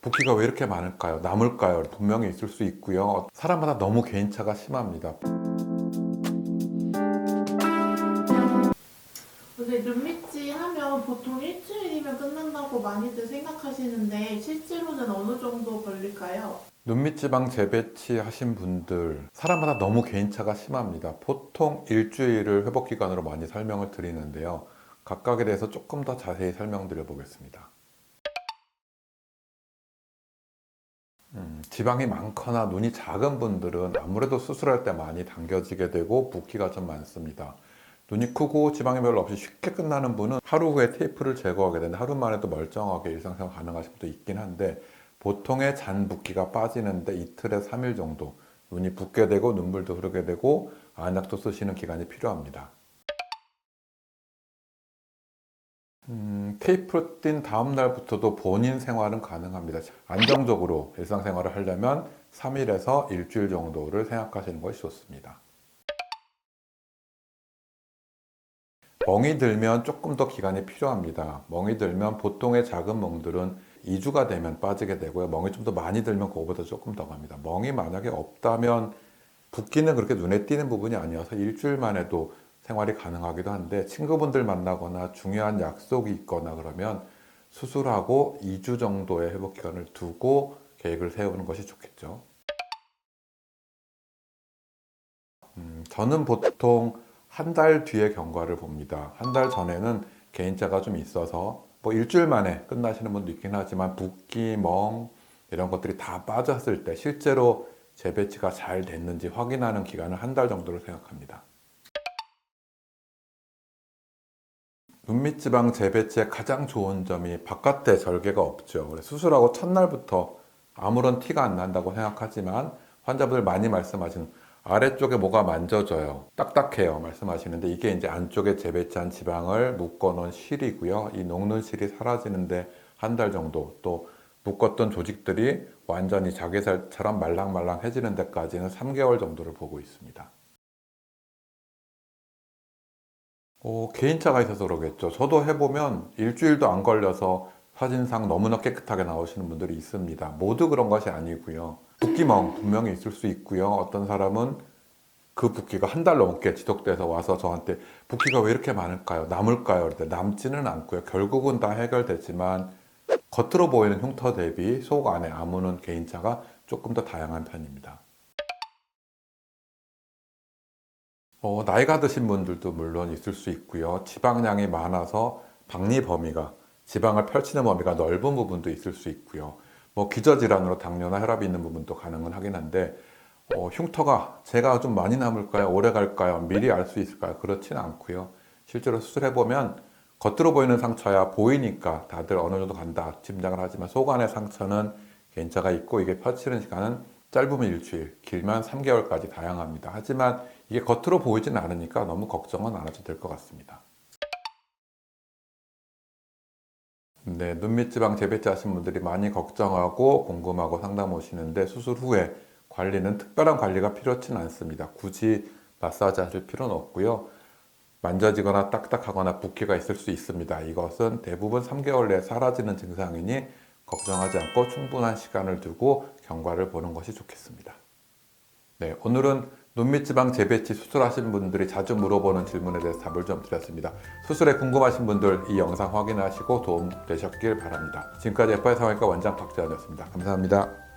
붓기가 왜 이렇게 많을까요? 남을까요? 분명히 있을 수 있고요. 사람마다 너무 개인차가 심합니다. 근데 눈밑이 하면 보통 일주일이면 끝난다고 많이들 생각하시는데 실제로는 어느 정도 걸릴까요? 눈밑지방 재배치 하신 분들 사람마다 너무 개인차가 심합니다. 보통 일주일을 회복기간으로 많이 설명을 드리는데요. 각각에 대해서 조금 더 자세히 설명드려 보겠습니다. 지방이 많거나 눈이 작은 분들은 아무래도 수술할 때 많이 당겨지게 되고 붓기가 좀 많습니다. 눈이 크고 지방이 별로 없이 쉽게 끝나는 분은 하루 후에 테이프를 제거하게 되는데 하루 만에도 멀쩡하게 일상생활 가능하신 분도 있긴 한데 보통의 잔 붓기가 빠지는데 이틀에 3일 정도 눈이 붓게 되고 눈물도 흐르게 되고 안약도 쓰시는 기간이 필요합니다. 테이프 띈 다음 날부터도 본인 생활은 가능합니다. 안정적으로 일상생활을 하려면 3일에서 일주일 정도를 생각하시는 것이 좋습니다. 멍이 들면 조금 더 기간이 필요합니다. 멍이 들면 보통의 작은 멍들은 2주가 되면 빠지게 되고요. 멍이 좀 더 많이 들면 그거보다 조금 더 갑니다. 멍이 만약에 없다면 붓기는 그렇게 눈에 띄는 부분이 아니어서 일주일만 해도 생활이 가능하기도 한데 친구분들 만나거나 중요한 약속이 있거나 그러면 수술하고 2주 정도의 회복 기간을 두고 계획을 세우는 것이 좋겠죠. 저는 보통 한 달 뒤에 경과를 봅니다. 한 달 전에는 개인차가 좀 있어서 뭐 일주일 만에 끝나시는 분도 있긴 하지만 붓기, 멍 이런 것들이 다 빠졌을 때 실제로 재배치가 잘 됐는지 확인하는 기간은 한 달 정도를 생각합니다. 눈밑지방 재배치의 가장 좋은 점이 바깥에 절개가 없죠. 그래서 수술하고 첫날부터 아무런 티가 안 난다고 생각하지만 환자분들 많이 말씀하시는 아래쪽에 뭐가 만져져요. 딱딱해요. 말씀하시는데 이게 이제 안쪽에 재배치한 지방을 묶어놓은 실이고요. 이 녹는 실이 사라지는데 한 달 정도 또 묶었던 조직들이 완전히 자기 살처럼 말랑말랑해지는 데까지는 3개월 정도를 보고 있습니다. 개인차가 있어서 그러겠죠. 저도 해보면 일주일도 안 걸려서 사진상 너무나 깨끗하게 나오시는 분들이 있습니다. 모두 그런 것이 아니고요. 붓기멍 분명히 있을 수 있고요. 어떤 사람은 그 붓기가 한 달 넘게 지속돼서 와서 저한테 붓기가 왜 이렇게 많을까요? 남을까요? 그럴 때 남지는 않고요. 결국은 다 해결되지만 겉으로 보이는 흉터 대비 속 안에 아무는 개인차가 조금 더 다양한 편입니다. 나이가 드신 분들도 물론 있을 수 있고요. 지방량이 많아서 박리 범위가, 지방을 펼치는 범위가 넓은 부분도 있을 수 있고요. 뭐 기저질환으로 당뇨나 혈압이 있는 부분도 가능은 하긴 한데 흉터가 제가 좀 많이 남을까요? 오래 갈까요? 미리 알 수 있을까요? 그렇지는 않고요. 실제로 수술해보면 겉으로 보이는 상처야 보이니까 다들 어느 정도 간다 짐작을 하지만 속 안의 상처는 괜찮아 있고 이게 펴치는 시간은 짧으면 일주일, 길면 3개월까지 다양합니다. 하지만 이게 겉으로 보이진 않으니까 너무 걱정은 안 하셔도 될 것 같습니다. 네, 눈밑지방 재배치 하신 분들이 많이 걱정하고 궁금하고 상담 오시는데 수술 후에 관리는 특별한 관리가 필요치는 않습니다. 굳이 마사지 하실 필요는 없고요. 만져지거나 딱딱하거나 붓기가 있을 수 있습니다. 이것은 대부분 3개월 내에 사라지는 증상이니 걱정하지 않고 충분한 시간을 두고 경과를 보는 것이 좋겠습니다. 네, 오늘은 눈밑지방 재배치 수술하신 분들이 자주 물어보는 질문에 대해서 답을 좀 드렸습니다. 수술에 궁금하신 분들 이 영상 확인하시고 도움 되셨길 바랍니다. 지금까지 FI 성형외과 원장 박재환이었습니다. 감사합니다.